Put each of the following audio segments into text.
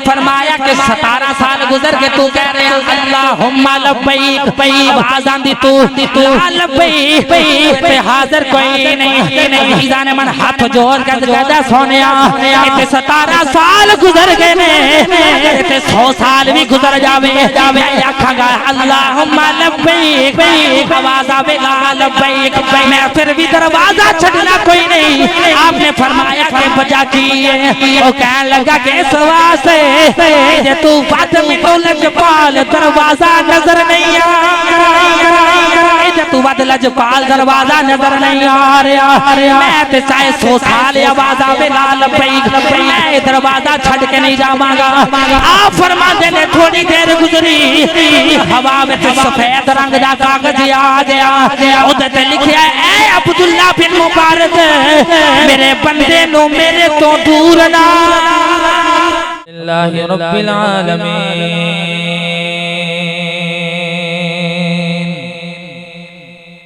फरमाया कि 17 साल गुजर के तू कह रहे अल्लाहुम्मा लब्बैक, आवाज आंदी तू लब्बैक पे हाजिर कोई नहीं। ईज़ा ने मन हाथ जोड़ कर कहता सोनिया इतने 17 साल गुजर गए ने, इतने 100 साल भी गुजर जावे मैं आखांगा अल्लाहुम्मा लब्बैक, आवाज आवे ला लब्बैक, मैं फिर भी दरवाजा छड़ना कोई नहीं। आपने फरमाया कि बजा की वो कह लगा के इस वास्ते तू बात में तो लजपाल दरवाजा नजर नहीं आ, तू बात लजपाल दरवाजा नजर नहीं आ रहा। मैं ते चाहे 100 साल आवाज आवे ला लब्बैक, मैं दरवाजा छड़ के नहीं जावांगा। आप फरमाते ने थोड़ी देर गुजरी हवा में सफेद रंग का कागज आ गया, उधर ते लिखा है अब्दुल्ला बिन मुबारक मेरे बंदे नो मेरे तो दूर ना। अल्लाह रब्बिल आलमीन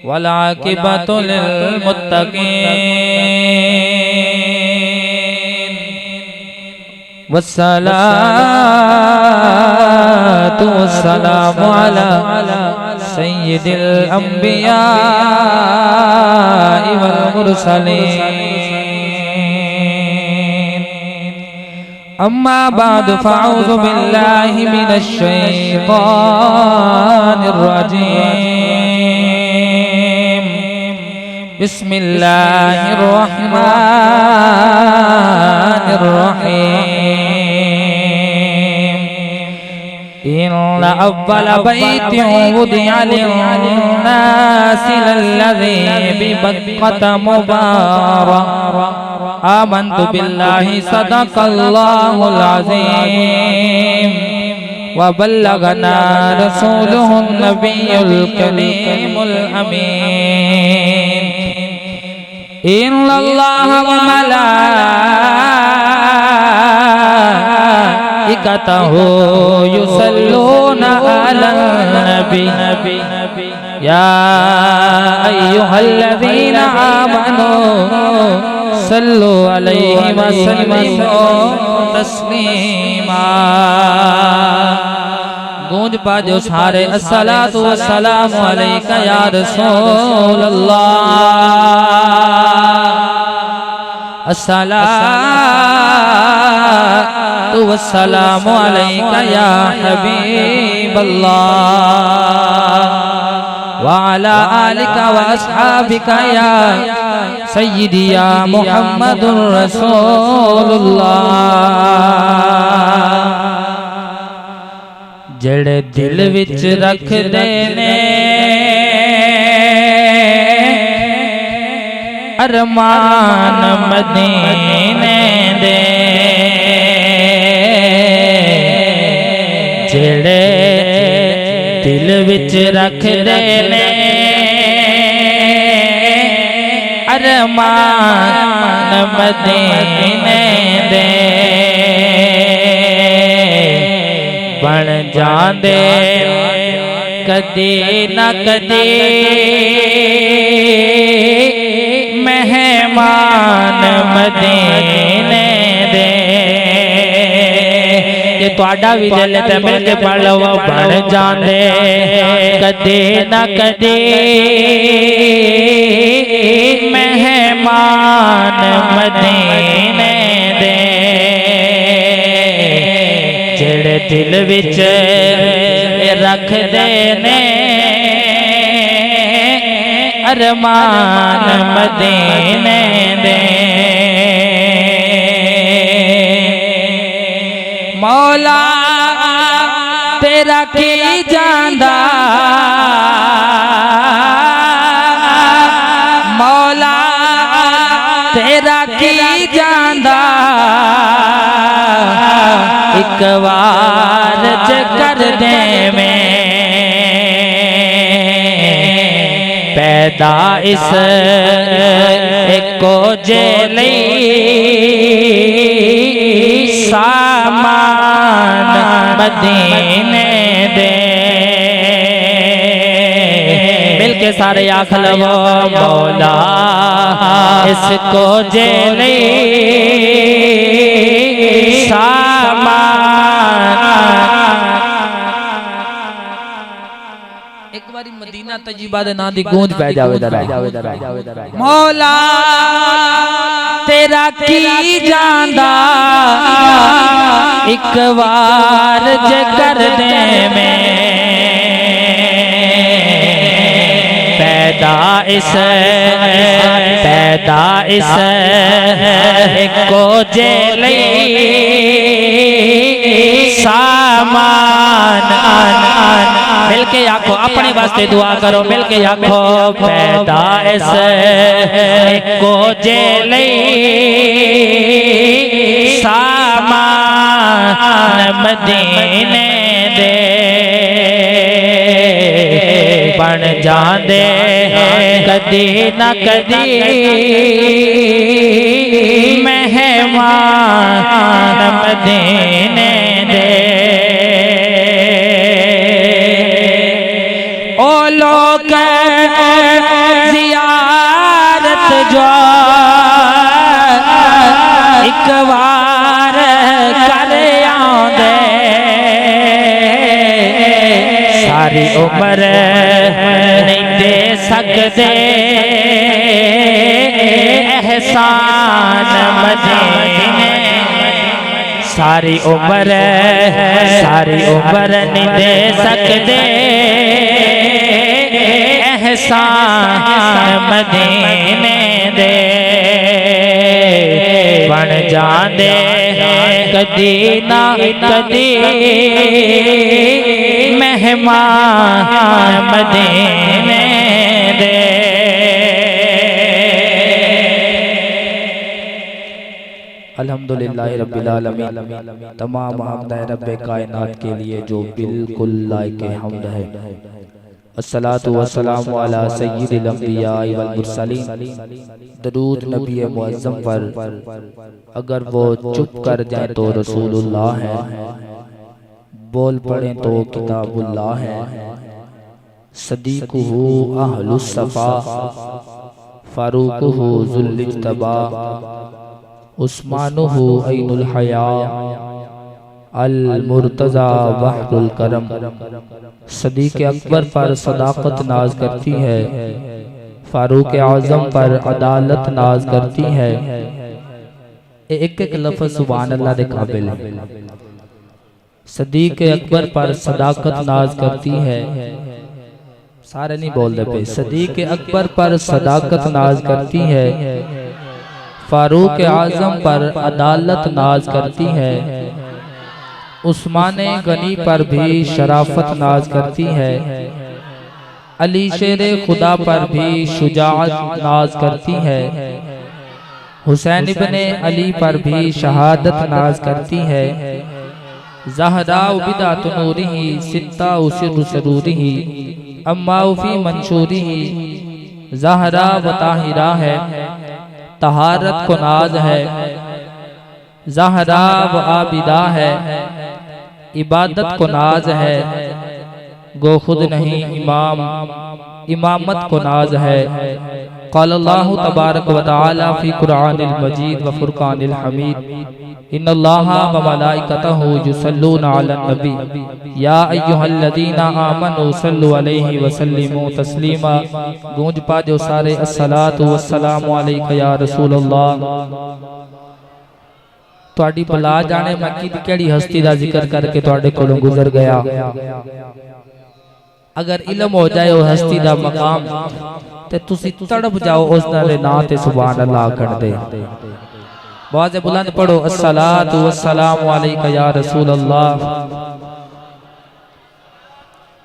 वल आकिबतु लिल मुत्तकीन वस्सलातु वस्सलामु अला सय्यिदिल अंबिया वल मुरसलीन। अम्मा बाद फ़अऊज़ु बिल्लाहि मिनश शैतानिर रजीम। बिस्मिल्लाहिर रहमानिर रहीम। इन्ना अव्वल बैतिन वुदिअ लिन्नासि लल्लज़ी बिबक्कत मुबारक। आमन्तु बिल्लाहि सदक़ल्लाहुल अज़ीम व बल्लगना रसूलुहुन नबियुल करीमुल अमीन। इन्नल्लाहा व मलाइकतहु युसल्लूना अलन नबी या अय्युहल्लज़ीना आमनू सल्लु अलैहि व सल्लिमू तस्लीमा। गूंज पाजो सारे अस्सलातु वस्सलामु अलैका या रसूल अल्लाह। अस्सलातु वस्सलामु अलैका या हबीब अल्लाह व अला आलिका व अस्हाबिका या सय्यिदी या मुहम्मदुर रसूलुल्लाह। जेड़े दिल विच रख देने अरमान मदीने दे, जेड़े दिल विच रख देने अरमान मदीने दे, बन जांदे कदी न कदी मेहमान मदीने दे। जे तुहाडा भी दिल ते मिल के पढ़ लो बन जांदे कदी न कदी मेहमान मदीने दे। जेड़े दिल विच रख देने अरमान मदीने दे। मौला तेरा की जांदा, मौला तेरा की जांदा, एक बार कर दे में पैदा इस एको जेली सामान मदीने दे। मिलके सारे आख लवो मौला इसको जेली सामान मना तजीबा दे ना दी गूंज पै जावे दरा मौला तेरा की जांदा एक बार जे कर दे में पैदा इस को जेली सामान मिलके आखो अपने वास्ते दुआ करो मिलके आखो पैदा इस को जेली सामान मदीने दे बन जांदे कदी न कदी मेहमान मदीने दे ओ लोग जियारत जो एक बार कर आंदे सारी उम्र नहीं दे सकते एहसान मदीने सारी उम्र नहीं दे सकते एहसान मदीने दे बन जांदे कदी ना कदी मेहमान मदीने दे अल्हम्दुलिल्लाह रब्बिल आलमीन तमाम हमद है रब्बे कायनात के लिए जो बिल्कुल लायक हमद है। अस्सलातु वस्सलामु अला सय्यिदिल अंबिया वल मुरसलीन दरूद नबी मुअज़्ज़म पर अगर वो चुप कर जाए तो रसूलुल्लाह है, बोल पड़े तो किताबुल्लाह है। सदीकुहु अहलुस सफा फारूकुहु ज़ुल इज्तबा उस्मानुहु ऐनुल हया अल मुर्तज़ा बहरुल करम। सदीक़ अकबर पर सदाकत नाज करती है, फारूक आज़म पर अदालत नाज करती है। एक एक लफ्ज़ सुभान अल्लाह दे काबिल है। सदीक़ अकबर पर सदाकत नाज करती है, सारे नहीं बोल रहे पे। सदीक़ अकबर पर सदाकत नाज करती है, फारूक आज़म पर अदालत नाज करती है। उस्मान गनी पर भी शराफत नाज करती है। अली शेरे खुदा पर भी शुजाअत नाज करती है। हुसैन इब्ने अली पर भी शहादत नाज करती है। ज़हरा बिदातु नूरिही सित्ता उसिरु सरूरिही अम्मा फी मंशूरिही। ज़हरा व ताहिरा है, तहारत को नाज है। ज़हरा व आबिदा है, इबादत को नाज है। गो खुद नहीं इमाम, इमामत को नाज है। क़ालल्लाहु तबारक व तआला फ़ी क़ुरआनिल मजीद व फ़ुरक़ानिल हमीद इन्नल्लाहा व मलाइकतहु युसल्लूना अलन नबी या अय्युहल्लज़ीना आमनू सल्लु अलैहि व सल्लिमू तस्लीमा। गूंज पा जो सारे अस्सलातु वस्सलामु अलैका या रसूलल्लाह। तुहाडी भला जाने मैं केड़ी हस्ती दा जिक्र करके तुहाडे कोलों गुजर गया। अगर इल्म हो जाए वो हस्ती दा मकाम ते तुसी तड़प जाओ उस दे नाम ते सुभान अल्लाह कर दे। बहुत बुलंद पढ़ो अस्सलातु वस्सलामु अलैका या रसूल अल्लाह।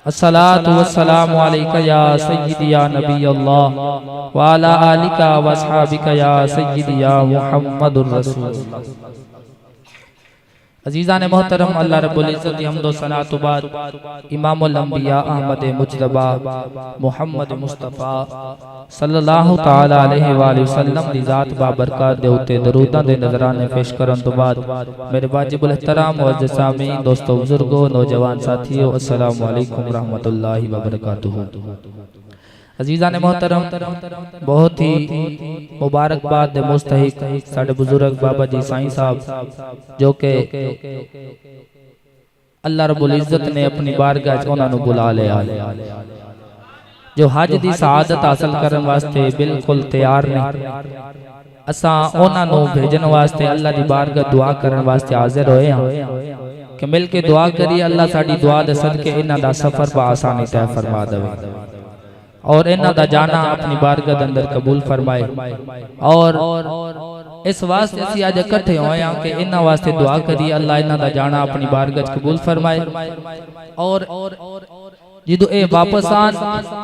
अस्सलातु वस्सलामु अलैका या सय्यदी या नबी अल्लाह व अला आलिका व अस्हाबिका या सय्यदी या मुहम्मदुर रसूलुल्लाह। अजीज़ान मोहतरम, अल्लाह रब्बुल इज़्ज़त की हम्द व सनात बाद इमामुल अंबिया अहमद मुज्तबा मुहम्मद मुस्तफ़ा सल्लल्लाहु तआला अलैहि वसल्लम दी ज़ात बाबरकत दे उत्ते दरूदां दे नज़राने पेश करन तो बाद मेरे वाजिबुल एहतराम मुअज़्ज़िज़ सामीन, दोस्तों, बुजुर्गों, नौजवान साथियों, अस्सलामु अलैकुम रहमतुल्लाहि व बरकातुहू। अजीज़ान मोहतरम, बहुत ही मुबारकबाद दे मुस्तहिक साडे बुजुर्ग बाबा जी साईं साहब जो के अल्लाह रब्बुल इज़्ज़त ने अपनी बारगाह च उन्हां नूं बुला लिया। जो हज दी सआदत हासिल करने वास्ते बिल्कुल तैयार नहीं। असा उन्होंने भेजने वास्ते अल्लाह की बारगाह दुआ करने वास्ते हाजिर होए हैं कि मिल के दुआ करिए अल्लाह साडी दुआ दे सदके इन्हां दा सफर बआसानी तय फरमा देवे और इन्हां दा जाना अपनी बारगाह दे अंदर कबूल फरमाए। और इस वास्ते असीं अज इकट्ठे होए हां कि इन्हां वास्ते दुआ करिए अल्लाह इन्हां दा जाना अपनी बारगाह कबूल फरमाए। और जो ए वापस आन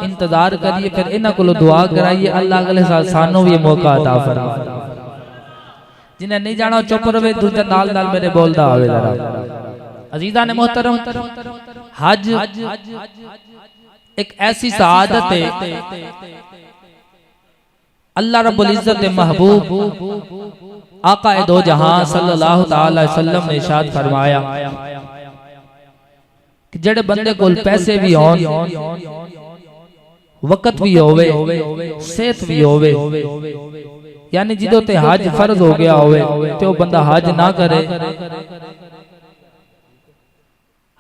इंतजार करिए फिर इन्हां कोलों दुआ कराइए अल्लाह अगले साल सानू भी मौका अता फरमाए। जिन्हें नहीं जाना चुप रहे, दूसरे नाल नाल मेरे बोलदा आवे जरा। अजीजा ने मोहतरम, हज एक ऐसी सआदत है अल्लाह रब्बुल इज्जत के महबूब आका दो जहां सल्लल्लाहु तआला अलैहि वसल्लम ने इरशाद फरमाया कि जेड़े बंदे कोल पैसे भी होन, वक्त भी होवे, सेहत भी होवे, यानी जिदों ते हज फर्ज हो गया होवे तो बंदा हज ना करे,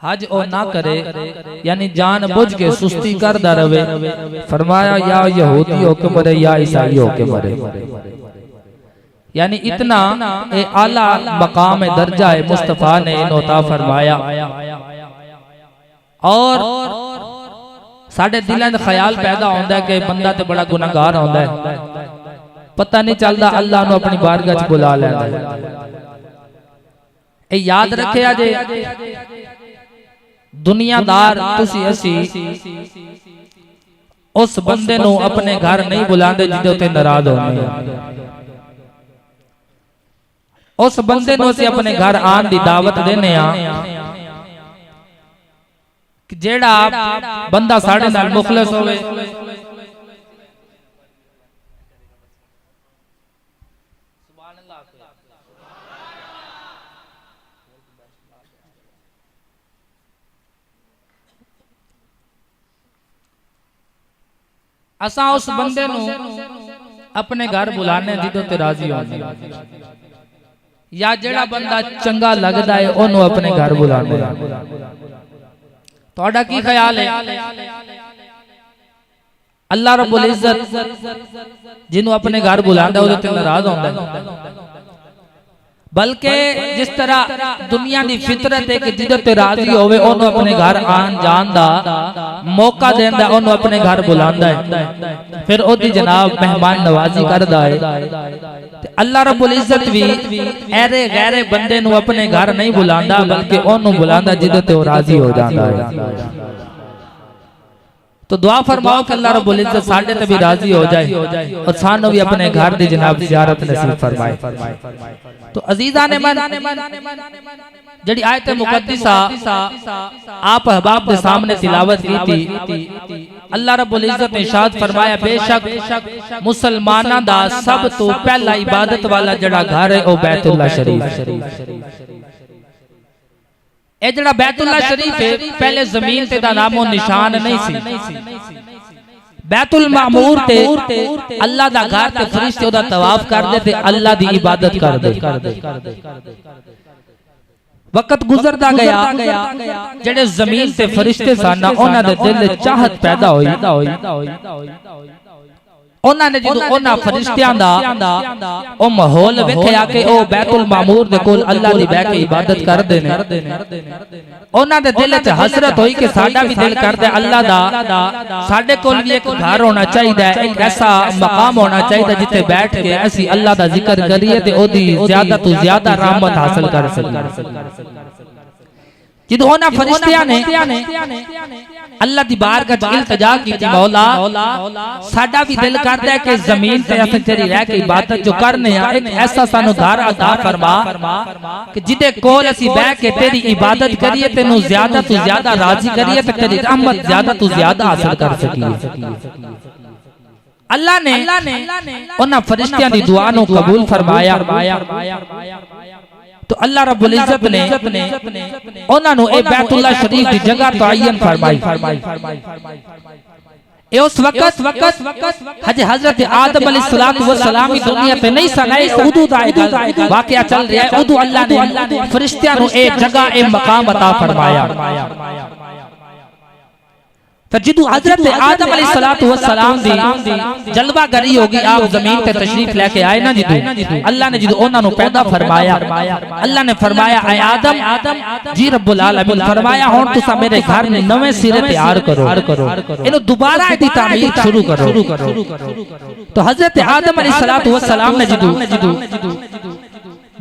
हज और ना करे यानी जान बुझ के सुस्ती करदा रहे। फरमाया या यहूदी होके मरे या ईसाई होके मरे, यानी इतना ए आला मकाम दर्जा है मुस्तफा ने इनोता फरमाया। और साडे दिलों में ख्याल पैदा होता है कि बंदा तो बड़ा गुनाहगार होता है, पता नहीं चलता अल्लाह नु अपनी बारगाह च बुला लैंदा है। ए याद रखिया जे दुनियादार तुसी असी उस बंदे नु अपने घर नहीं बुलाते जिदे उते नाराज होने, उस बंदे नु असी अपने घर आन दी दावत देने आ कि जेड़ा बंदा साडे नाल मुखलिस होवे। असा उस बंदे नु अपने घर बुलाने जिदों ते राजी होने, या जेड़ा बंदा चंगा लगदा है ओनू अपने घर बुलाने। तोड़ा की ख्याल है? अल्लाह रब्बुल इज्जत जिन्हों अपने घर बुलांदा उहदे ते नाराज होंदा है, बल्कि जिस तरह दुनिया की फितरत है कि जिदे ते राजी होवे ओनू अपने घर आन जान दा मौका देंदा, ओनू अपने घर बुलांदा है, फिर ओदी जनाब मेहमान नवाजी करदा है। अल्लाह रब्बुल इज्जत भी ऐरे गैरे बंदे नु अपने घर नहीं बुलांदा बल्कि ओनू बुलांदा जिदे ते राजी हो जांदा है। तो दुआ फरमाओ कि अल्लाह रब्बुल इज्जत साडे ते भी राजी हो जाए और सानू भी अपने घर दी जनाब ज़ियारत नसीब फरमाए। तो अजीजा ने मन जड़ी आयत मुकद्दिसा आप अहबाब के सामने तिलावत की थी, अल्लाह रब्बुल इज्जत ने इरशाद फरमाया बेशक मुसलमाना दा सब तो पहला इबादत वाला जड़ा घर है ओ बैतुल्लाह शरीफ। ए जड़ा बैतुल्लाह शरीफ है पहले जमीन ते दा नामो निशान नहीं सी, बैतुल मामूर ते अल्लाह दा घर ते फरिश्ते ओदा तवाफ करदे ते अल्लाह दी इबादत करदे। वक्त गुजरदा गया, जेड़े जमीन ते फरिश्ते सन उन्हां दे दिल चाहत पैदा होई। उन्होंने जो उन्हां फरिश्तियां दा ओ माहौल वेखिया कि ओ बैतुल मामूर दे कोल अल्लाह दी बैठ के इबादत करदे ने, उन्हां दे दिल च हसरत होई कि साडा भी दिल करदा अल्लाह दा साडे कोल भी एक घर होना चाहिए, एक ऐसा मकाम होना चाहिए जिथे बैठ के असी अल्लाह दा जिक्र करिए ते ओदी ज्यादा तो ज्यादा रहमत हासिल कर सकीए। जिदों उन्हां फरिश्तियां ने अल्लाह दी बारगाह च इल्तिजा की थी, मौला साडा भी दिल करदा है कि जमीन ते असीं तेरी रह के इबादत जो करने आ एक ऐसा सानू घर अता फरमा कि जिदे कोल असीं बैठ के तेरी इबादत करिए, तेनू ज्यादा तो ज्यादा राजी करिए ते तेरी रहमत ज्यादा तो ज्यादा हासिल कर सकीए। अल्लाह ने उन्हां फरिश्तियां दी दुआ नू कबूल फरमाया। तो अल्लाह रब्बुल इज्जत ने उन्हां नू ए बैतुल्लाह शरीफ दी जगह तयन फरमाई। ए उस वक्त हजरत आदम अलैहिस्सलातु वस्सलाम की दुनिया पे नहीं सनाई, उदू दा वाकया चल रहा है। उदू अल्लाह ने फरिश्तियां नू ए जगह ए मकाम अता फरमाया। फिर जिदू हजरत आदम अलैहिस्सलातु वस्सलाम दी जलवा गरी होगी, आप जमीन पे तशरीफ लेके आए ना जिदू अल्लाह ने जिदू उन्हां नु पैदा फरमाया, अल्लाह ने फरमाया ऐ आदम जी रब्बुल आलमीन फरमाया हुण तुसा मेरे घर में नवे सिरे तैयार करो, इनो दोबारा दी तामीर शुरू करो। तो हजरत आदम अलैहिस्सलातु वस्सलाम ने जिदू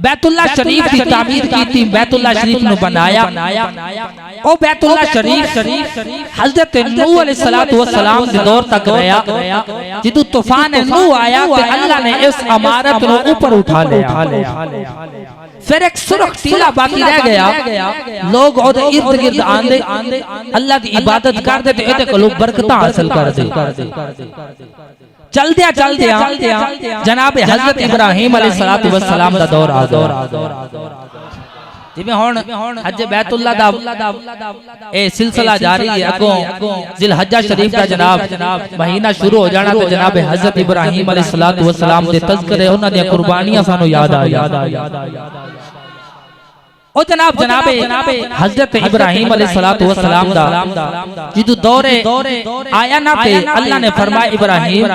बैतुल्लाह शरीफ की तामीर की थी, बैतुल्लाह शरीफ नु बनाया। ओ बैतुल्लाह शरीफ हजरत नूह अलैहिस्सलातु वस्सलाम दे दौर तक रहा। जिदू तूफान नूह आया तो अल्लाह ने इस इमारत नु ऊपर उठा लिया। फिर एक सुरख टीला बाकी रह गया, लोग ओदे इर्द गिर्द आंदे अल्लाह दी इबादत करदे ते एदे कोलों बरकतां हासिल करदे। चल दिया जनाब हजरत इब्राहिम अलैहिस्सलातु वस्सलाम दा दौर आ गया। जिवें हुण हज बैतुल्लाह दा ए सिलसिला जारी है, अगों जिलहज्जा शरीफ दा जनाब महीना शुरू हो जाना ते जनाब हजरत इब्राहिम अलैहिस्सलातु वस्सलाम दे तज़किरे उन्हां दी कुर्बानियां सानू याद आ ओ जनाब हजरत इब्राहिम अलैहिस्सलातु वस्सलाम दा जिदू दौरे आया ना पे अल्लाह ने फरमाया इब्राहिम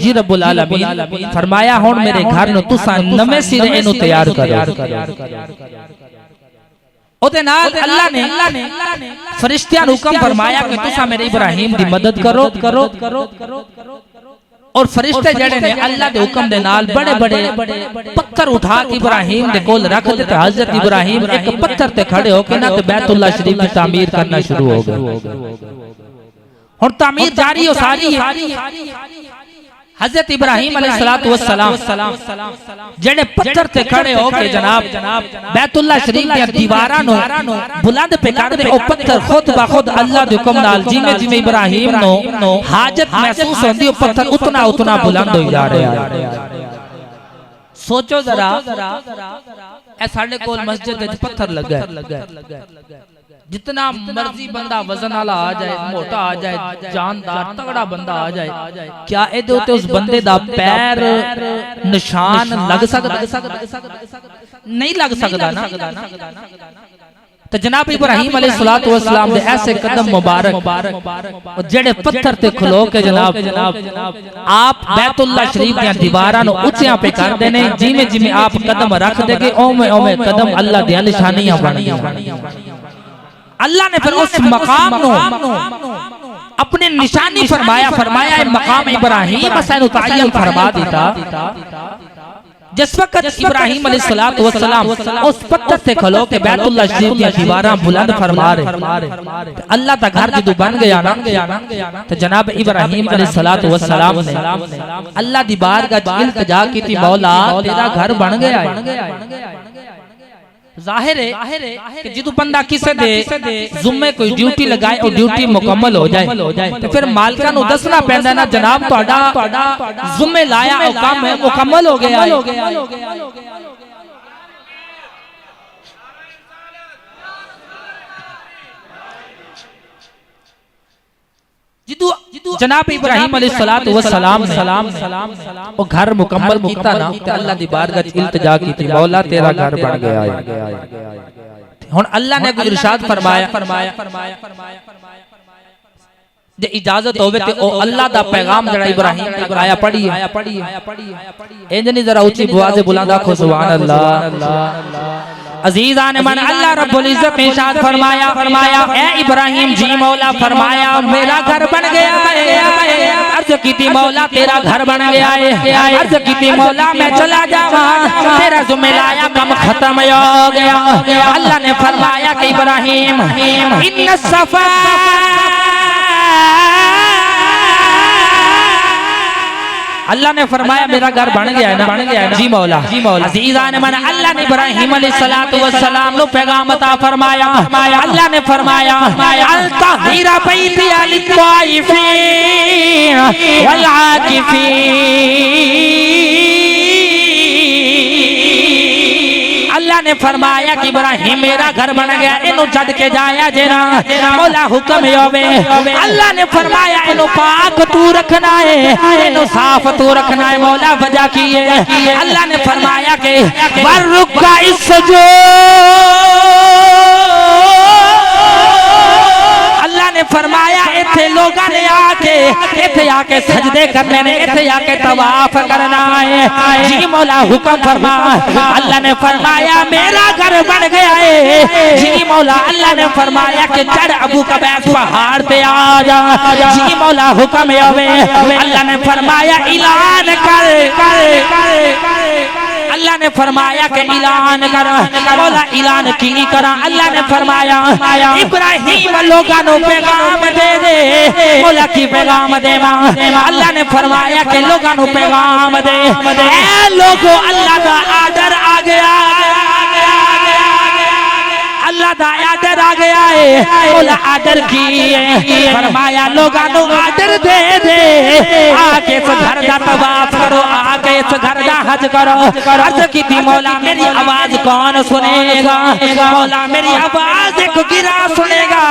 जी रब्बुल आलमीन फरमाया हुण मेरे घर नु तुसां नवे सिरे इनु तैयार करो। ओदे नाल अल्लाह ने फरिश्तियां नु हुक्म फरमाया कि तुसां मेरे इब्राहिम दी मदद करो। और फरिश्ते जड़े ने अल्लाह दे हुक्म दे नाल बड़े बड़े पत्थर उठा के इब्राहिम दे कोल रख दे। हजरत इब्राहिम एक पत्थर ते खड़े होके ना ते बैतुल्लाह शरीफ की तामीर करना शुरू हो गए। हुण तामीर जारी हो सारी है। हजरत इब्राहिम अलैहिस्सलातु वस्सलाम जेड़े पत्थर ते खड़े होके जनाब बैतुल्लाह शरीफ दी दीवारां नु बुलंद पे कर दे। ओ पत्थर खुद ब खुद अल्लाह दे हुक्म नाल जिवें जिवें इब्राहिम नो हाजत महसूस होंदी, ओ पत्थर उतना उतना बुलंद हो जा रहा है। सोचो जरा ए साडे कोल मस्जिद विच पत्थर लगा है, जितना मर्जी बंदा वजन वाला आ जाए, मोटा आ जाए, जानदार तगड़ा बंदा आ जाए, क्या एदे उते उस बंदे दा पैर निशान लग सकदा? नहीं लग सकदा ना। तो जनाब इब्राहिम अलैहिस्सलातु वस्सलाम दे ऐसे कदम मुबारक जेड़े पत्थर ते खलो के जनाब आप बैतुल्लाह शरीफ दी दीवारां नु ऊंचियां पे कर देने। जिवें जिवें आप कदम रख देगे ओवें ओवें कदम अल्लाह दी निशानियां बन गईयां। अल्लाह ने फिर उस मकाम नु अपनी निशानी फरमाया मकाम इब्राहिम हसन तय्यन फरमा दिता। जिस वक्त इब्राहिम अलैहिस्सलातु वस्सलाम उस पत्थर से खलो के बैतुल्लाह शरीफ की दीवारां बुलंद फरमा रहे, अल्लाह का घर जो बन गया ना तो जनाब इब्राहिम अलैहिस्सलातु वस्सलाम ने अल्लाह दी बारगाह इल्तिजा की थी, मौला तेरा घर बन गया है। जाहिर है कि जिदू बंदा किसे दे जुम्मे कोई ड्यूटी लगाए और ड्यूटी मुकम्मल हो जाए तो फिर मालिका नु दसना पैंदा ना जनाब तुहाडा जुम्मे लाया और काम है मुकम्मल हो गया है। जिदू जनाब इब्राहिम अलैहिस्सलातु वस्सलाम वो घर मुकम्मल कीता ना ते अल्लाह दी बारगाह इल्तिजा की थी, मौला तेरा घर बन गया है। हुण अल्लाह ने कोई इरशाद फरमाया जे इजाजत होवे ते ओ अल्लाह दा पैगाम जड़ा इब्राहिम ने आया पढ़िए इंज नहीं जरा ऊंची आवाज बुलंद आखो सुभान अल्लाह। अजीजान मन अल्लाह रब्बुल इज्जत ने इरशाद फरमाया ए इब्राहिम जी मौला फरमाया मेरा घर बन गया है। अर्ज की थी मौला तेरा घर बन गया है, अर्ज की थी मौला मैं चला जावा तेरा जुम्मे लाया कम खत्म हो गया। अल्लाह ने फरमाया कि इब्राहिम इन्न सफा अल्लाह ने फरमाया मेरा घर बन गया है ना जी मौला। अजीजान मन अल्लाह ने इब्राहिम अलैहिस्सलातु वस्सलाम नु पैगाम अता फरमाया। अल्लाह ने फरमाया अल तहीरा बैती लित ताइफीन वल आकिफीन। अल्लाह ने फरमाया कि इब्राहिम मेरा घर बन गया, इनु छड़ के जाया जेना मौला हुक्म होवे। अल्लाह ने फरमाया इनु पाक तू रखना है, इनु साफ तू रखना है। मौला वजह की है अल्लाह ने फरमाया कि वरुका इसजो अल्लाह ने फरमाया इथे लो आके इथे आके सजदे करने ने, इथे आके तवाफ करना है। जी मौला हुक्म फरमा, अल्लाह ने फरमाया मेरा घर बन गया है। जी मौला अल्लाह ने फरमाया कि चढ़ अबू कबैस पहाड़ पे आ जा। जी मौला हुक्म आवे, अल्लाह ने फरमाया ऐलान कर, अल्लाह ने फरमाया कि ऐलान कर। मौला ऐलान की करा, अल्लाह ने फरमाया इब्राहिम लोगों को पैगाम दे दे। मौला की पैगाम दे, अल्लाह ने फरमाया कि लोगों को पैगाम दे, ऐ लोगो अल्लाह का आर्डर आ गया, अल्लाह का आर्डर आ गया है। मौला आर्डर की फरमाया लोगों को आर्डर दे दे, आके इस घर का तवाफ करो, आके इस घर का हज करो। अर्ज की थी मौला मेरी आवाज कौन सुनेगा? मौला मेरी आवाज एक गिरा सुनेगा,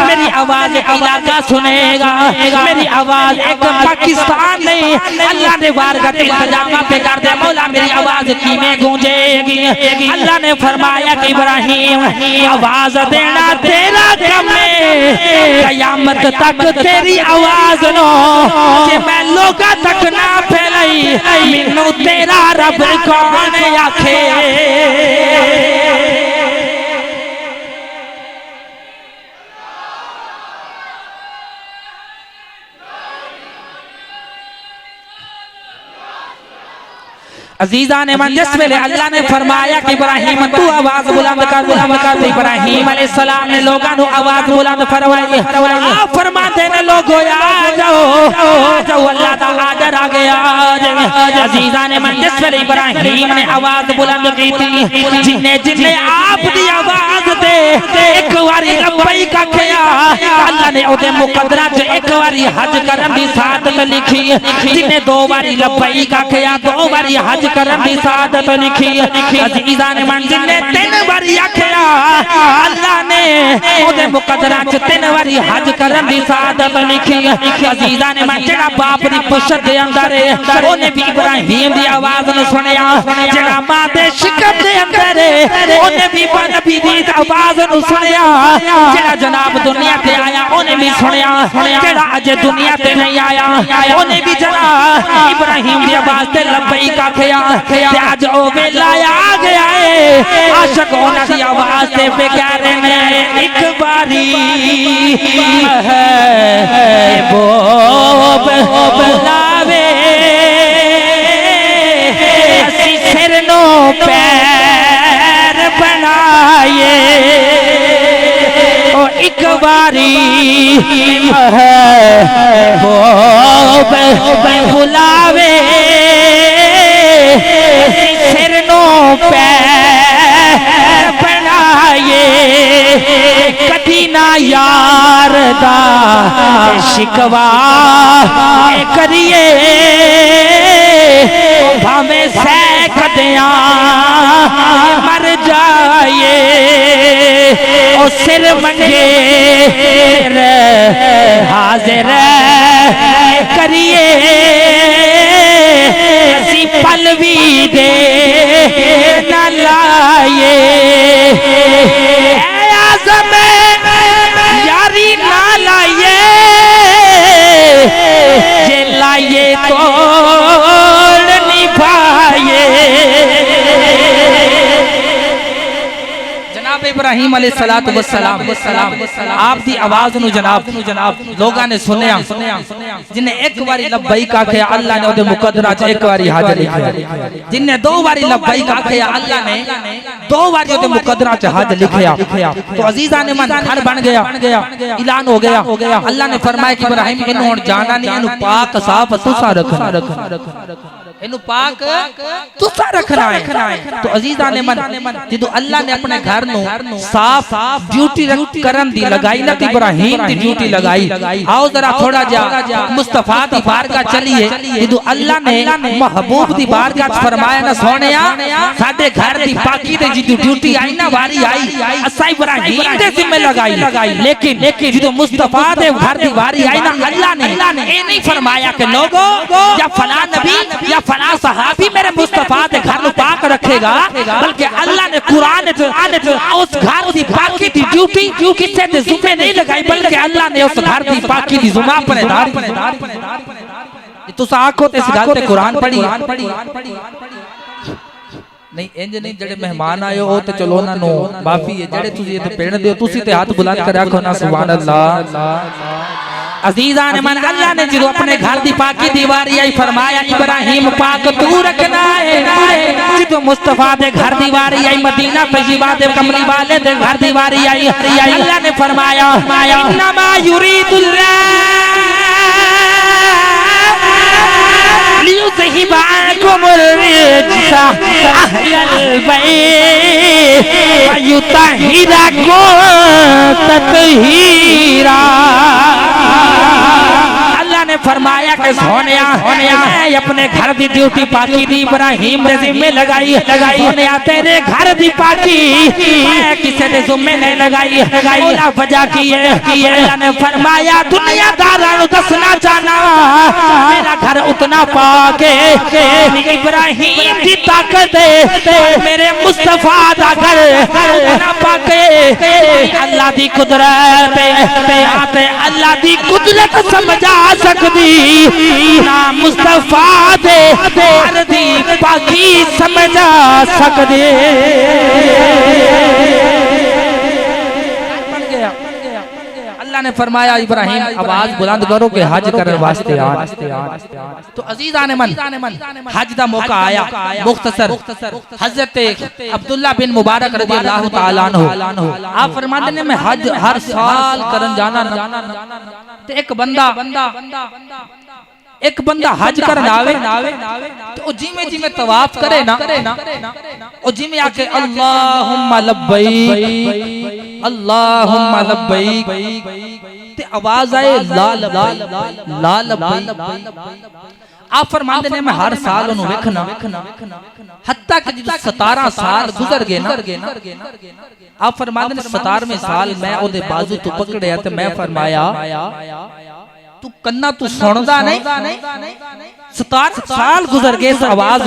मेरी आवाज एक इलाका सुनेगा, मेरी आवाज एक पाकिस्तान नहीं अल्लाह ने बारगाह इंतजाम पे कर दे। मौला मेरी आवाज की में गूंजेगी। अल्लाह ने फरमाया कि इब्राहिम आवाज देना तेरा काम है, कयामत तक तेरी आवाज नो कि मैं लोगा तक ना फैलाई, मैनू तेरा रब कौन आखे। अजीजा ने मन जिस वेले अल्लाह ने फरमाया कि इब्राहिम तू आवाज बुलंद कर, बुलंद कर। इब्राहिम अलैहिस्सलाम ने लोगों को आवाज बुलंद फरमाई। आप फरमाते ने लोगो आ जाओ, जाओ अल्लाह का आर्डर आ गया। अजीजा ने मन जिस वेले इब्राहिम ने आवाज बुलंद की थी, जिन्ने जिन्ने आप दी आवाज दे एक बारी लब्बैक आखिया, अल्लाह ने ओदे मुकद्दरा च एक बारी हज करन दी सादत लिखी। जिन्ने दो बारी लब्बैक आखिया, दो बारी हज करन दी सादत लिखी। अजीजा ने मंजिल ने 3 बारी आखिया, अल्लाह ने ओदे मुकद्दरा च 3 बारी हज करन दी सादत लिखी। अजीजा ने मन जेड़ा बाप दी पुशत दे अंदर है ओने भी इब्राहिम दी आवाज नु सुनिया, जेड़ा मां दे शिकम दे अंदर है ओने भी नबी दी आवाज नु सुनिया, जेड़ा जनाब दुनिया ते आया ओने भी सुनिया, जेड़ा अजे दुनिया ते नहीं आया ओने भी जनाब इब्राहिम दी आवाज ते लब्बैक आखिया। आज ओ वेला आ गया है, आशिक होना दी आवाज ते बेकार ने एक बारी महबूब बुलावे, असी सिर नो पैर बनाए। ओ एक बारी महबूब बुलावे, सिर नो पैर बनाए। कदी ना यार दा शिकवा करिए, भावे सैक दिया मर जाए। ओ सिर मंगे हाजिर करिए, पलवी दे न लाए। आज़म यारी ना लाए, जे लाए तोड़ निभाए। जनाब इब्राहिम अलैहिस्सलातु वस्सलाम आप दी आवाज नु जनाब लोगां ने सुनिया, जिन्हें एक बारी लब्बैक आखिया अल्लाह ने ओदे मुकद्दरा च एक बारी हाजिर लिखिया, जिन्हें 2 बारी लब्बैक आखिया अल्लाह ने 2 बारी ओदे मुकद्दरा च हज लिखिया। तो अजीजा ने मन घर बन गया, ऐलान हो गया। अल्लाह ने फरमाया कि इब्राहिम इनु हुन जाना नहीं, इनु पाक साफ तुसा रखना, इनु पाक तुसा रखना है। तो अजीजा ने मन जदों अल्लाह ने अपने घर नु साफ ड्यूटी करन दी लगाई ना, इब्राहिम दी ड्यूटी लगाई। आओ जरा थोड़ा जा मुस्तफा दी बारगाह चलिए। जदों अल्लाह ने महबूब दी बारगाह फरमाया ना सोनिया साडे घर दी पाकी ते जदों ड्यूटी आई ना वारी आई असा इब्राहिम दे जिम्मे लगाई। लेकिन जदों मुस्तफा दे घर दी वारी आई ना अल्लाह ने ए नहीं फरमाया कि लोगो या फलां नबी या फला सहाबी मेरे मुस्तफा दे घर नु पाक रखेगा, बल्कि अल्लाह ने कुरान उस घर दी पाकी दी ड्यूटी किसे दे ज़िम्मे नहीं लगाई, बल्कि अल्लाह ने उस घर दी पाकी दी ज़िम्मा अपने दारी। तुस आखो ते इस गल ते कुरान पढ़ी नहीं, इंज नहीं जेड़े मेहमान आए हो ते चलो ना नो माफी है, जेड़े तुसी इथे पेड़ दियो तुसी ते हाथ बुलंद कर रखो ना सुभान अल्लाह। अजीजान मन अल्लाह ने जो अपने घर दी पाकी दीवारी आई फरमाया इब्राहिम पाक तू रखना है, जो मुस्तफा दे घर दीवारी आई मदीना तैयबा दे कमली वाले दे घर दीवारी आई, अल्लाह ने फरमाया इन्नमा युरीदुल्लाह लियुज़हिबा अन्कुमुर रिज्सा अहलल बैत वयुतहिरकुम तत्हीरा। अल्लाह ने फरमाया कि सोनिया मैं अपने घर दी ड्यूटी पाकी दी इब्राहिम दे ज़िम्मे लगाई सोनिया, तेरे घर दी पाकी मैं किसी दे ज़िम्मे नहीं लगाई। ओला वजह की है अल्लाह ने फरमाया दुनियादारां नु दसना चाहना मेरा घर उतना पाक है, इब्राहिम दी ताकत है, मेरे मुस्तफा दा घर उतना पाक है। अल्लाह दी कुदरत है, अल्लाह दी कुदरत समझा सकदी ना मुस्तफा दे घर दी पाकी समझा सकदे। अल्लाह ने फरमाया इब्राहिम आवाज बुलंद करो कि हज करने वास्ते आ। तो अजीजान मन हज दा मौका आया, मुख्तसर हजरत अब्दुल्ला बिन मुबारक रज़ियल्लाहु ताला अन्हु आप फरमाते ने मैं हज हर साल करन जाना ते एक बंदा हज करन आवे तो जिमें जिमें तवाफ करे ना ओ जिमें आके अल्लाहुम्मा लब्बैक अल्लाहुम्मा लब्बैक ते आवाज आए ला लब्बैक। आप फरमाते ने मैं हर साल उन्हें वेखना हत्ता कि जब 17 साल गुजर गए ना आप फरमाते ने 17वें साल मैं ओदे बाजू तो पकड़या ते मैं फरमाया तू कन्ना तू सुनदा नहीं, 17 साल गुजर गए आवाज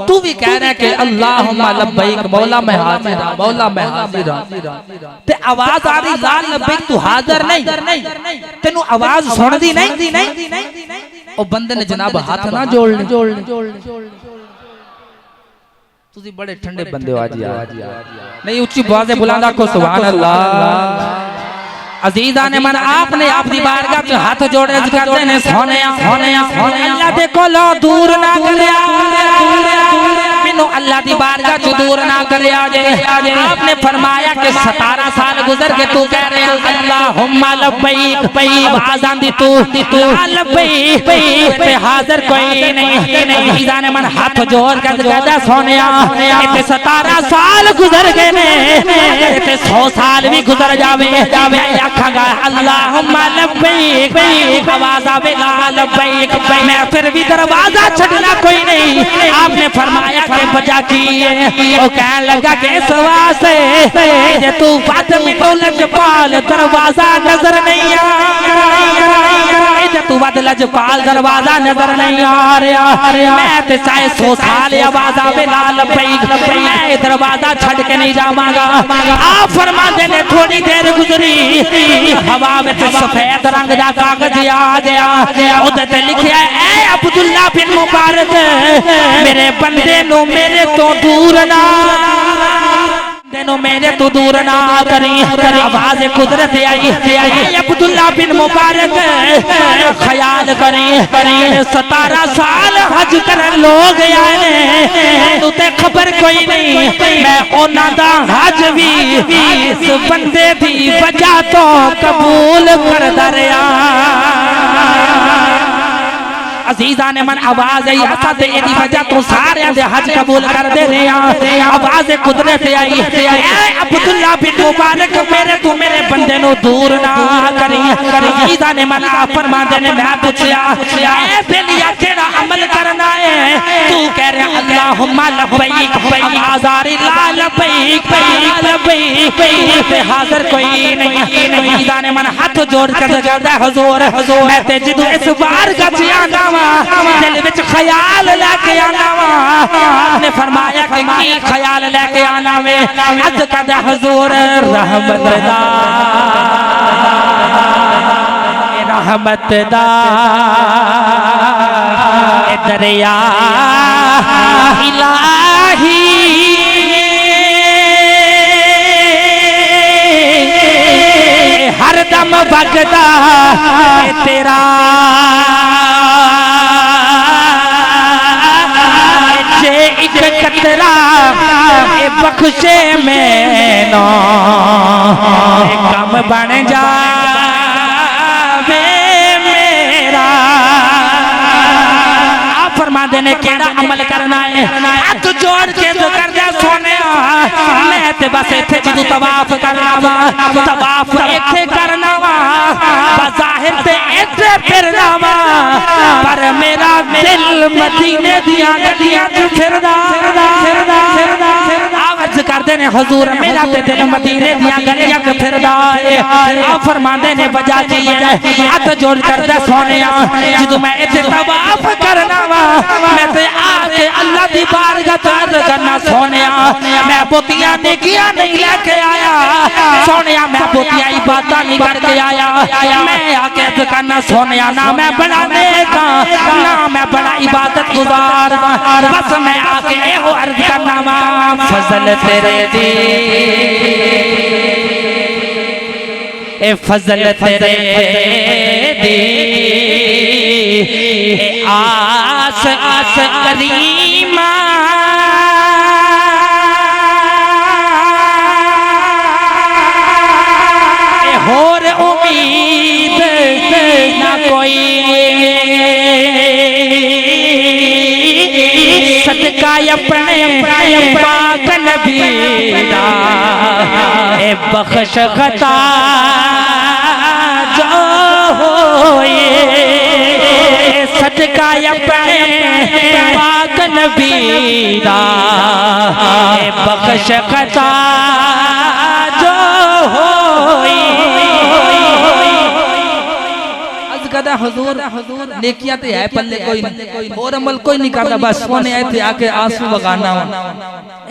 तू भी कह रहा है कि अल्लाहुम्मा लब्बैक मौला मैं हाजिर हूं, मौला मैं हाजिर हूं ते आवाज आ रही ला लब्बैक तू हाजिर नहीं, तेनू आवाज सुनदी नहीं। ओ बंदे ने जनाब हाथ ना जोड़ने तुसी बड़े ठंडे बंदे हो आज यार, नहीं उच्ची आवाज़ बुलंद को सुभान अल्लाह। अजीजान मन आपने अपनी बारगाह में हाथ जोड़े करते ने सोने अल्लाह दे कोलो दूर ना करया मैनू अल्लाह दी बारगाह चो दूर ना करया जे। आपने फरमाया कि 17 साल गुजर के तू कह रहे अल्लाहुम्मा लब्बैक आवाज आंदी तू ला लब्बैक पे हाजिर कोई नहीं। अजीजान मन हाथ जोड़ कर कहदा सोनिया इते 17 साल गुजर गए ने इते 100 साल भी गुजर जावे आखागा अल्लाहुम्मा लब्बैक आवाज आवे ला लब्बैक मैं फिर भी दरवाजा छड़ना कोई नहीं। आपने फरमाया कि वजह की है, वो कहने लगा कि इस वास्ते जे तू फातिमा दौलत पाल दरवाजा नजर नहीं तू वद लजपाल दरवाजा नजर नहीं आ रहा, मैं ते चाहे 100 साल आवाज आवे ला लब्बैक मैं दरवाजा छड़ के नहीं जावांगा। आप फरमाते ने थोड़ी देर गुजरी हवा में सफेद रंग दा कागज आ गया उदे ते लिखिया ऐ अब्दुल्ला बिन मुबारक मेरे बंदे नु मेरे तो दूर ना मेरे तो दूर ना करी। आवाज कुदरत आई अब्दुल्ला बिन मुबारक ख्याल करी 17 साल हज करन लोग आए तू ते खबर कोई नहीं मैं ओना दा हज भी इस बंदे दी वजह तो कबूल कर दरिया। अजीजा ने मन आवाज आई असा ते एदी वजह तो सारे दे हज कबूल कर दे रहे हैं। आवाज कुदरत आई ऐ अब्दुल्ला बिन मुबारक मेरे तू मेरे बंदे नु दूर ना करी। अजीजा ने मन आप फरमाते ने मैं पूछया ऐ बेलिया केड़ा अमल करना है तू कह रहा अल्लाहुम्मा लब्बैक आवाज आ रही ला लब्बैक पे हाजिर कोई नहीं। अजीजा ने ने मन हाथ जोड़ कर कहता हुजूर मैं ते जिदू इस बार का आना वा दिल विच ख्याल लेके आना वा। आपने फरमाया कि की ख्याल लेके आना वे? अर्ज कहता हुजूर रहमत दा रहमत दा दरिया इलाही हर दम बगदा तेरा जे एक कतरा बख्शे में नो कम बन जा फरमाते ने केड़ा अमल करना है? हाथ जोड़ के तो कर दे सोने मैं ते बस इथे जिदू तवाफ करना वा तवाफ इथे करना वा बाज़ाहिर ते इथे फिरना वा पर मेरा दिल मदीने दियां गलियां च फिरदा आवाज करदे ने हुजूर मेरा ते दिल मदीने दियां गलियां च फिरदा है। आ फरमाते ने वजह की है हाथ जोड़ कर दे सोने जिदू मैं इथे तवाफ करना वा मैं ते आके अल्लाह दी बारगाह तो अर्ज करना सोनिया मैं बोतियां नेकियां नहीं लेके आया सोनिया मैं बोतियां इबादत नहीं करके आया मैं आके अर्ज करना सोनिया ना मैं बड़ा नेका ना मैं बड़ा इबादत गुजार बस मैं आके एहो अर्ज करना वा फजल तेरे दी ए फजल तेरे दी आस आस करीमा होर उम्मीद ना कोई सदका अपने पाक नबी दा ए बख्श खता जो होए सदका अपने पाक नबी दा बख्श खता जो होई। कदा हुजूर नेकियां ते है पल्ले कोई नहीं और अमल कोई नहीं करता बस सोने इथे आके आंसू वगाना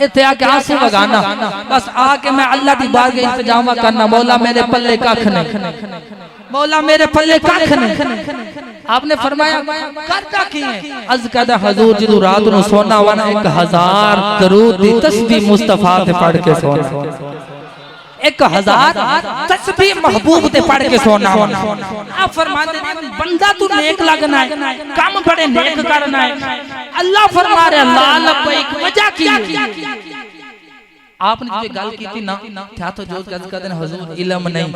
इथे आके आंसू वगाना बस आके मैं अल्लाह दी बारगाह इंतजाम करना मौला मेरे पल्ले कख नहीं मौला मेरे पल्ले कख नहीं। आपने फरमाया करता की है अज कदा हुजूर जिदू रात नु सोना वन 1000 दरूद दी तस्बीह मुस्तफा ते पढ़ के सोना 1000 तस्बीह महबूब ते पढ़ के सोना आप फरमाते हैं बंदा तू नेक लगना है काम बड़े नेक करना है अल्लाह फरमा रहा ला लबैक वजह की आपने जो गल की थी ना था तो जो गज कदन हुजूर इल्म नहीं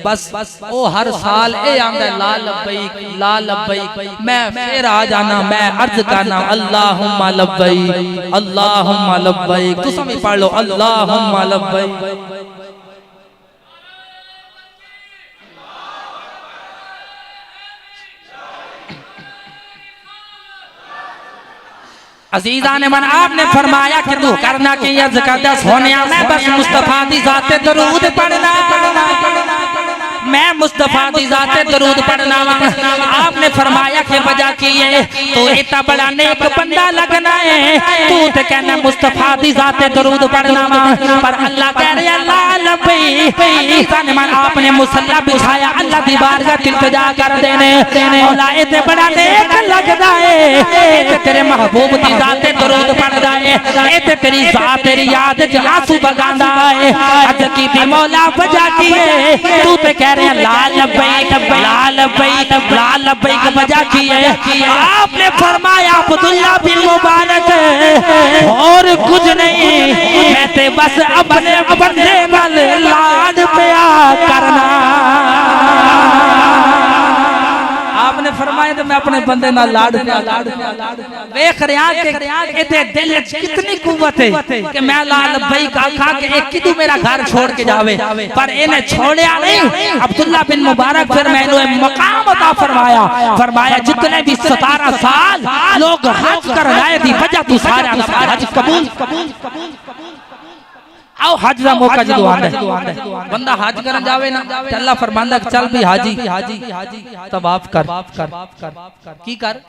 बस ओ हर साल ए आंदा ला लबैक मैं फिर आ जाना मैं अर्ज करना अल्लाहुम्मा लबैक तू सब पढ़ लो अल्लाहुम्मा लबैक। अजीजा ने मन आपने फरमाया कि तू करना कि अर्ज करदा सोनिया मैं बस मुस्तफा दी जाते दरूद पढ़ना मैं मुस्तफा दी जाते दरूद पढ़ना आपने फरमाया कि वजह की है तो इतना बड़ा नेक बंदा लगना है तू तो कहना मुस्तफा दी जाते दरूद पढ़ना पर अल्लाह कह रहे अल्लाह लबैक ने मन आपने मुसल्ला बिछाया अल्लाह दी बारगाह इल्तिजा कर देने मौला इते बड़ा नेक लगदा है इते तेरे महबूब दी जाते दरूद पढ़दा है इते तेरी जात तेरी याद च आंसू बगांदा है अज की दी मौला वजह की है तू तो कह रहे ला लबैक वजह की है आपने फरमाया अब्दुल्ला बिन मुबारक और कुछ नहीं मैं ते बस अपने बंदे नाल लाड प्या करना आपने फरमाया तो मैं अपने बंदे नाल लाड वेख रहा कि इते दिल च कितनी कुव्वत है कि मैं ला लबैक आखा के एक किदू मेरा घर छोड़ के जावे पर इन्हें छोड़या नहीं अब्दुल्ला बिन मुबारक फिर मैंने मकाम अता फरमाया जितने भी 17 साल लोग हज कर आए थी वजह तू सारा हज कबूल आओ हज का मौका जो आंदा बंदा हज करन जावे ना ते अल्लाह फरमांदा चल भी हाजी तवाफ कर की कर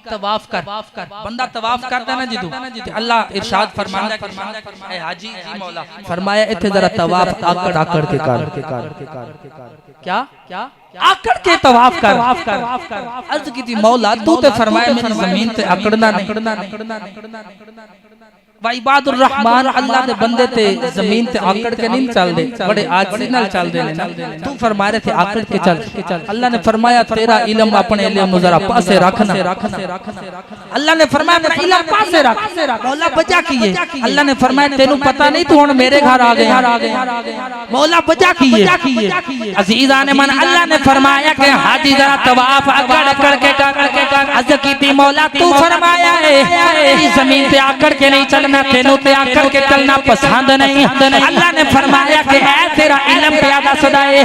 तवाफ कर बंदा तवाफ करदा ना जदू ते अल्लाह इरशाद फरमांदा ए हाजी जी मौला फरमाया इथे जरा तवाफ आकड़ आकड़ के कर क्या आकड़ के तवाफ कर अर्ज की थी मौला तू ते फरमाया मेरी जमीन ते आकड़ना नहीं इबादुर रहमान अल्लाह दे बंदे ते जमीन ते आकड़ के नहीं चल दे बड़े आजिज़ी नाल चल दे ना तू फरमा रहे थे आकड़ के चल अल्लाह ने फरमाया तेरा इल्म अपने इल्म जरा पासे रखना अल्लाह ने फरमाया मेरा इल्म पासे रख मौला वजह की है अल्लाह ने फरमाया तेनू पता नहीं तू हुन मेरे घर आ गया मौला वजह की है अजीज़ान मन अल्लाह ने फरमाया कि हाजी जरा तवाफ आकड़ आकड़ के कर अर्ज की थी मौला तू फरमाया है तेरी जमीन पे आकड़ के नहीं चल तेनू ते आकड़ के चलना पसंद नहीं अल्लाह ने फरमाया कि ऐ तेरा इल्म प्यादा सदाए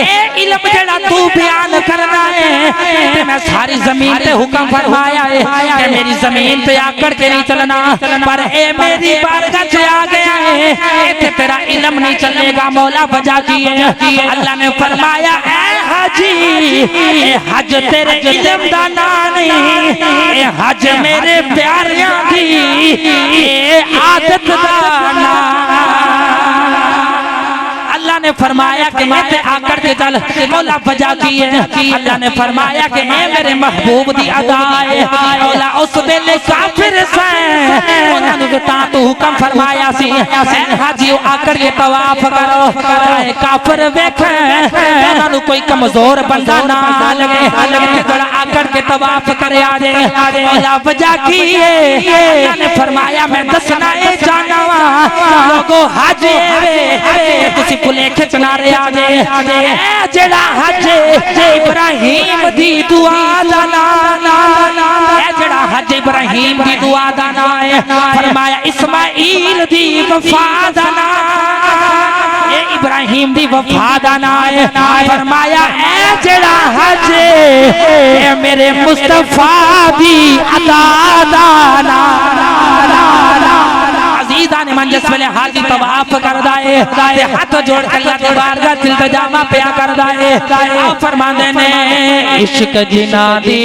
ए इल्म जेड़ा तू बयान करना है ते मैं सारी जमीन पे हुक्म फरमाया है कि मेरी जमीन पे आकड़ के नहीं चलना पर ए मेरी बारगाह से आ गया है इथे तेरा इल्म नहीं चलेगा मौला वजह की है अल्लाह ने फरमाया ऐ हाजी ए हज तेरे इल्म दा ना नहीं ए हज मेरे प्यारियां दी आदत दाना अल्लाह ने फरमाया कि मैं ते आकड़ के चल मौला वजह की है अल्लाह ने फरमाया कि ए मेरे महबूब दी अदा है मौला उस वेले काफिर से उन्हां नु ता तू हुक्म फरमाया सी हाजी आकड़ के तवाफ करो ए काफिर वेख उन्हां नु कोई कमजोर बंदा ना लगे जड़ा आकड़ के तवाफ करे आ जाए मौला वजह की है अल्लाह ने फरमाया मैं दसना ए जाना वा लोगो हाजी वे तुसी लेखे चला रहे आजे जेड़ा हज इब्राहिम दी दुआ दा नाम ए जेड़ा हज इब्राहिम दी दुआ दा नाम है फरमाया इस्माइल दी वफा दा नाम ए इब्राहिम दी वफा दा नाम है फरमाया ए जेड़ा हज ए मेरे मुस्तफा दी अता दा नाम अजीज़ान मन जिस वेले हाजी तवाफ करदा है ते हाथ जोड़ के अल्लाह दी बारगाह च इल्तिजामा पिया करदा है आप फरमांदे ने इश्क जिना दी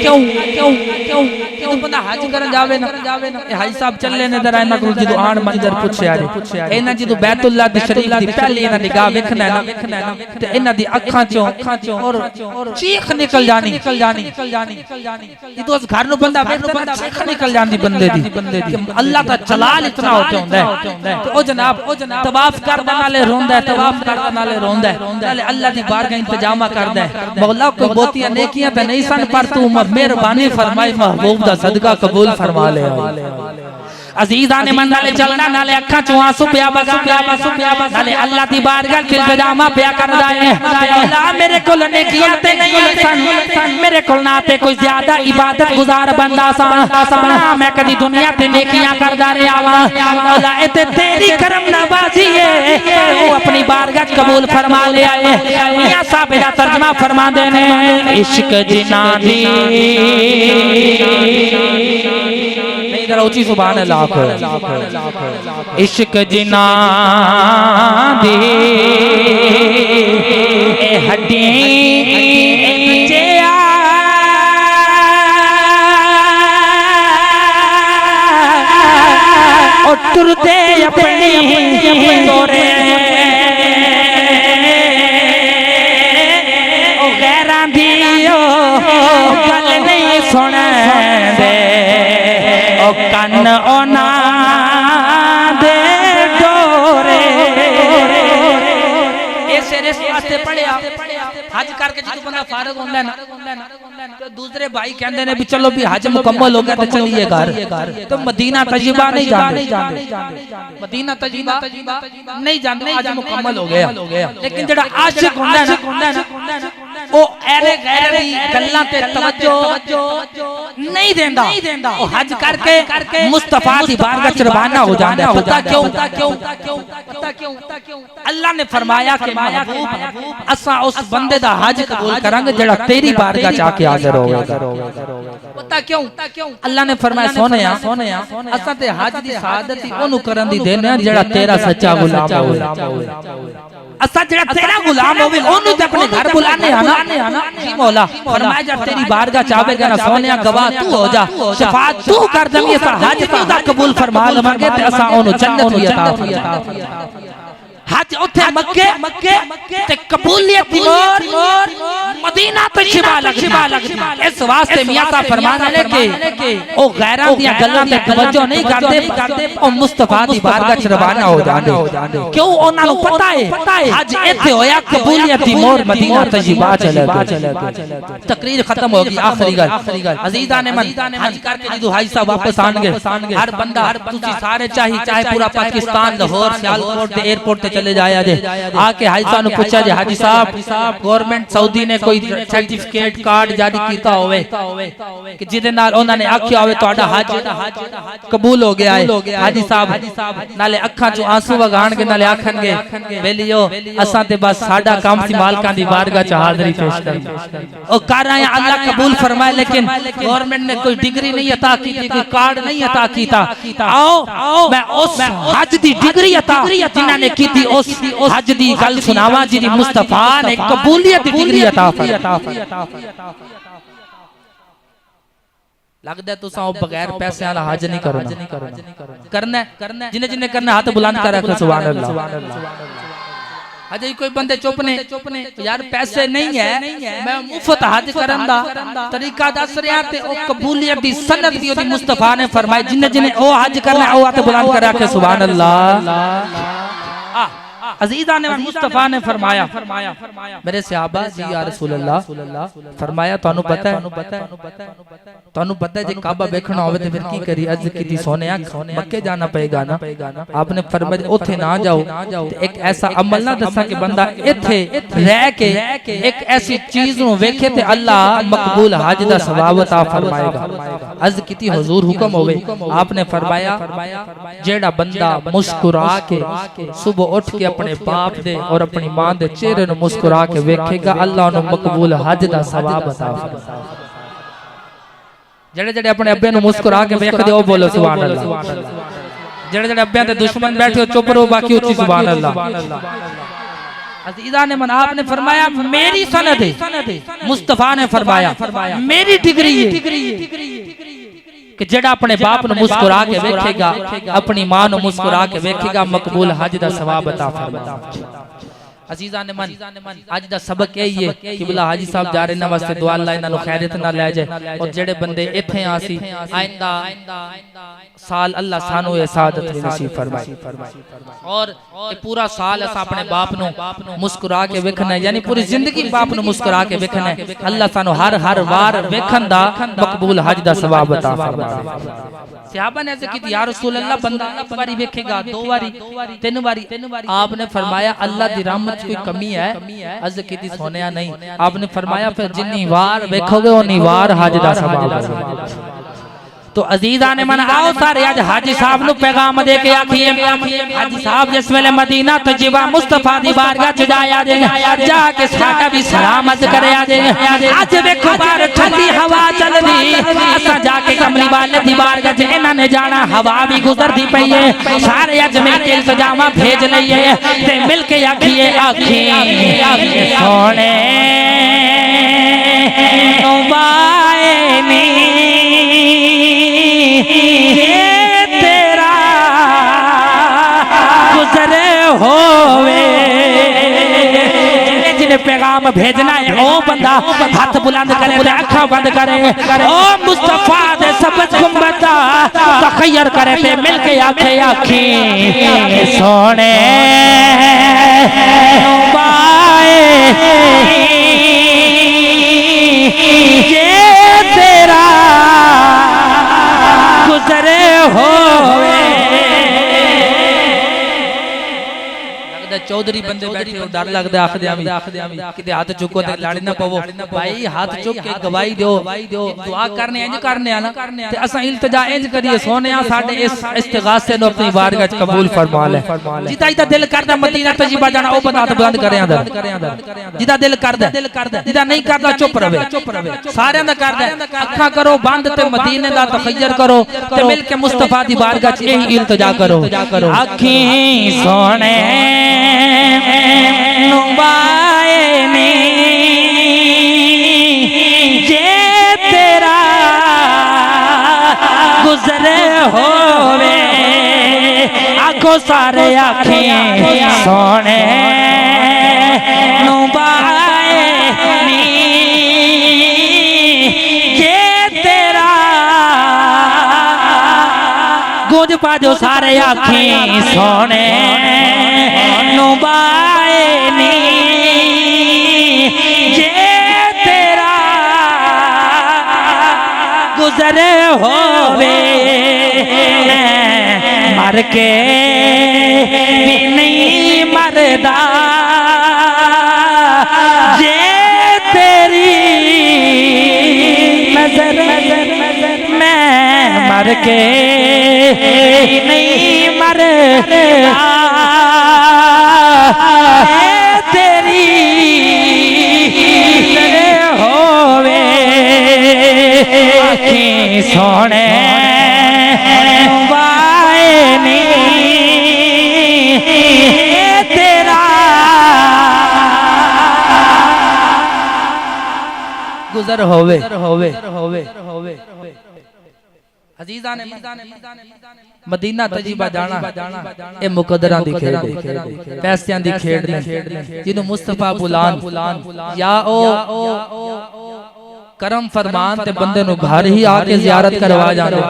क्यों बंदा हज करन जावे ना ए हाजी साहब चले ने जरा इना को जदो आन मंजर पूछया रे इना जदो बैतुल्लाह दी शरीफ दी पहली इना निगाह देखना ना ते इना दी अखां चों और चीख निकल जानी जदो घर नु बंदा बैठदा चीख निकल जांदी बंदे दी अल्लाह दा जलाल इतना होते हुंदा है ते ओ जनाब तवाफ करदा नाले रोंदा है तवाफ करदा नाले रोंदा है नाले अल्लाह दी बारगाह इंतजामा करदा है मौला कोई बहुतियां नेकियां ते नहीं सन पर तू मेहरबानी फरमाई महबूब दा सदका कबूल फरमा ले अजीज़ान मन नाले चलना नाले अखां चों आंसू पिया बगा नाले अल्लाह दी बारगाह च इल्तिजामा पिया करदा है अल्लाह मेरे कोल नेकियां ते नहीं सन मेरे कोल ना ते कोई ज्यादा इबादत गुजार बंदा सा मैं कदी दुनिया ते नेकियां करदा रहा वा अल्लाह ए ते तेरी करम नवाजी है तू अपनी बारगाह च कबूल फरमा ले आए मियां साहब दा तर्जुमा फरमांदे ने इश्क जिना दी इधर ऊंची सुभान अल्लाह इश्क जिना दी हड्डी और तुरते अपनी तोरे गैरां दी गल नहीं सुन दे कन ओना दे डोरे वास्ते पढ़िया हज करके जो बंदा फारग होंदा है ना तो दूसरे भाई कहंदे ने भी चलो भी हज मुकम्मल हो गया तो चलिए घर तो मदीना तजर्बा नहीं जानते मदीना तजर्बा नहीं जानते हज मुकम्मल हो गया लेकिन जेड़ा आशिक होंदा है ना ओ ऐरे गैर दी गल्लां ते तवज्जो नहीं देंदा ओ हज करके मुस्तफा दी बारगाह च रवाना हो जांदा। पता क्यों अल्लाह ने फरमाया कि महबूब असा उस बंदे दा हज कबूल करांगे जेड़ा तेरी बारगाह च आके हाजिर होवेगा। पता क्यों अल्लाह ने फरमाया सोनिया असा ते हज दी शहादत ही ओनु करन दी देने जेड़ा तेरा सच्चा गुलाम होवे। असा जेड़ा तेरा गुलाम होवे ओनु ते अपने घर बुलाने आना जी मौला। फरमाया जब तेरी बारगाह च आवेगा ना सोनिया गवाह तू हो जा, शफाअत तू कर देवी, असा हज दा कबूल फरमा लवांगे ते असा ओनु जन्नत भी अता फरमा। हज उथे मक्के ते कबूलियत दी मोर मदीना ते शिबा लगदी। इस वास्ते मियां साहब फरमाना है कि ओ गैरां दी गल्लां ते तवज्जो नहीं करदे, ओ मुस्तफा दी बारगाह च रवाना हो जांदे। क्यों उन्हां नूं पता है हज इथे होया, कबूलियत दी मोर मदीना ते शिबा चले गई। तकरीर खत्म हो गई। आखिरी गल अजीजा ने मन हज करके जदों हाजी साहब वापस आणगे, हर बंदा तुसी सारे चाहे पूरा पाकिस्तान लाहौर सियालकोट ते एयरपोर्ट ते चले जाया जे आके हाजी साहब ने पूछा जे हाजी साहब गवर्नमेंट सऊदी ने कोई सर्टिफिकेट कार्ड जारी कीता होवे कि जिदे नाल उन्होंने आख्या होवे तुहाडा हज कबूल हो गया है। हाजी साहब नाले अखां चों आंसू वगाणगे नाले आखणगे वेलियो असां ते बस साडा काम सी मालकां दी बारगाह च हाज़री पेश करनी। ओ कर आए अल्लाह कबूल फरमाए, लेकिन गवर्नमेंट ने कोई डिग्री नहीं अता की, कोई कार्ड नहीं अता कीता। आओ मैं उस हज दी डिग्री अता जिन्हां ने कीती उस हज दी गल सुनावा जिहदी मुस्तफा ने कबूलियत दी डिग्री अता फरमाई। लगदा है तुसां बगैर पैसे वाला हज नहीं करना जिन्हें करना हाथ बुलंद कर रखो सुभान अल्लाह। अजय कोई बंदे चुप ने यार पैसे नहीं है मैं मुफ्त हज करन दा तरीका दस रहा ते ओ कबूलियत दी सनद दी ओदी मुस्तफा ने फरमाई जिन्हें ओ हज करना ओ हाथ बुलंद कर रखे सुभान अल्लाह। अजीजा ने मुस्तफा ने फरमाया मेरे सहाबा जी या रसूल अल्लाह फरमाया तानू पता है जे काबा देखना होवे ते फिर की करी अर्ज कीती सोनिया मक्के जाना पएगा ना। आपने फरमाया ओथे ना जाओ ते एक ऐसा अमल ना दसा कि बंदा इथे रह के एक ऐसी चीज नु वेखे ते अल्लाह मकबूल हज दा सवाब अता फरमाएगा। अर्ज कीती हुजूर हुक्म होवे। आपने फरमाया जेड़ा बंदा मुस्कुरा के सुबह उठ के अपने बाप दे और अपनी मां दे चेहरे नु मुस्कुरा के वेखेगा अल्लाह नु मकबूल हज दा सवाब अता फरमाएगा। जेड़े अपने अब्बे नु मुस्कुरा के वेखदे ओ बोलो सुभान अल्लाह। जेड़े अब्बे दे दुश्मन बैठे हो चुप रहो बाकी उची सुभान अल्लाह। अजीजा ने मन आपने फरमाया मेरी सनद है, मुस्तफा ने फरमाया मेरी डिग्री है कि जेड़ा अपने बाप नु मुस्कुरा के वेखेगा अपनी मां नु मुस्कुरा के वेखेगा मकबूल हज दा सवाब अता फरमाएगा। अजीजा ने मन आज दा सबक यही है कि बिला हाजी साहब जा रहे ना वास्ते दुआ अल्लाह इन्हां नु खैरियत ना ले जाए और जेड़े बंदे इथे आसी आइंदा साल अल्लाह सानू ए सादत नसीब फरमाए और ये पूरा साल अस अपने बाप नु मुस्कुरा के वेखना है, यानी पूरी जिंदगी बाप नु मुस्कुरा के वेखना है। अल्लाह सानू हर वार वेखन दा मकबूल हज दा सवाब अता फरमाए। सहाबा ने ऐसे की या रसूल अल्लाह बंदा एक बारी वेखेगा, दो बारी, तीन बारी। आपने फरमाया अल्लाह दी रहमत कोई कमी है? अर्ज की सोनिया नहीं। आपने फरमाया फिर जिन्नी वार वेखोगे उन्नी वार हज दा सवाब। तो अजीजा ने मन आओ सारे आज हाजी साहब नु पैगाम दे के आखिए हाजी साहब जिस वेले मदीना तजीबा मुस्तफा दी बारगाह च जाया जे जाके साडा भी सलामत करे आजे। आज देखो बाहर ठंडी हवा चलदी असा जाके कमली वाले दी बारगाह च इन्हां ने जाना हवा भी गुजरदी पई है सारे अज मिल के इंतजामा भेज लईए ते मिल के आखिए आखी सोने बाएनी तेरा गुजरे होवे जिन्हें पैगाम भेजना है ओ बंदा हाथ बुलंद करे ते अखा बंद करे ओ मुस्तफा दे सबज गुंबदा तखयर करे ते मिल के आखे आखी सोने पाए ये तेरा गुजरे होवे। चौधरी बंदे बैठे हो डर लगदा आखदे आमी किते हाथ चुको ते लड़ ना पवो भाई हाथ चुक के गवाही दो दुआ करने इंज करने आ ना ते असा इल्तिजा इंज करिए सोने साडे इस इस्तिगासे नु अपनी बारगाह च कबूल फरमा ले जिदा जिदा दिल करदा मदीना तजीबा जाना ओ बंदा हाथ बंद करे अंदर जिदा दिल करदा जिदा नहीं करदा चुप रवे सारे दा करदा अखा करो बंद ते मदीने दा तखय्युर करो ते मिल के मुस्तफा दी बारगाह च यही इल्तिजा करो आखी सोने नुबाए नी जे तेरा गुजरे होवे आखो सारे आखी सोने नुबाए नी जे तेरा गुज पाजो सारे आखी सोने नुबाए नी जे तेरा गुजरे होवे मर के भी नहीं मरदा जे तेरी नजर मैं मर के नहीं मरदा तेरी होवे आखी सोने नुबाए नी तेरा गुजर होवे अजीजा ने मदीना तजीबा जाना ए मुकद्दरां दी खेड है पैसियां दी खेड ने जिन्हों मुस्तफा बुलान या ओ करम फरमान ते बंदे नु घर ही आके जियारत करवा जांदे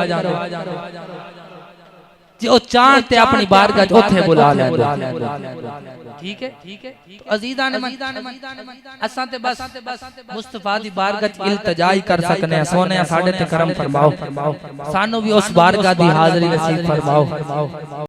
जी ओ चांद ते अपनी बारगाह ओथे बुला लैंदे ठीक है तो अजीजा ने असा ते बस मुस्तफा दी बारगाह च इल्तिजा ही कर सकने सोने साडे ते करम फरमाओ सानू भी उस बारगाह दी हाज़री नसीब फरमाओ।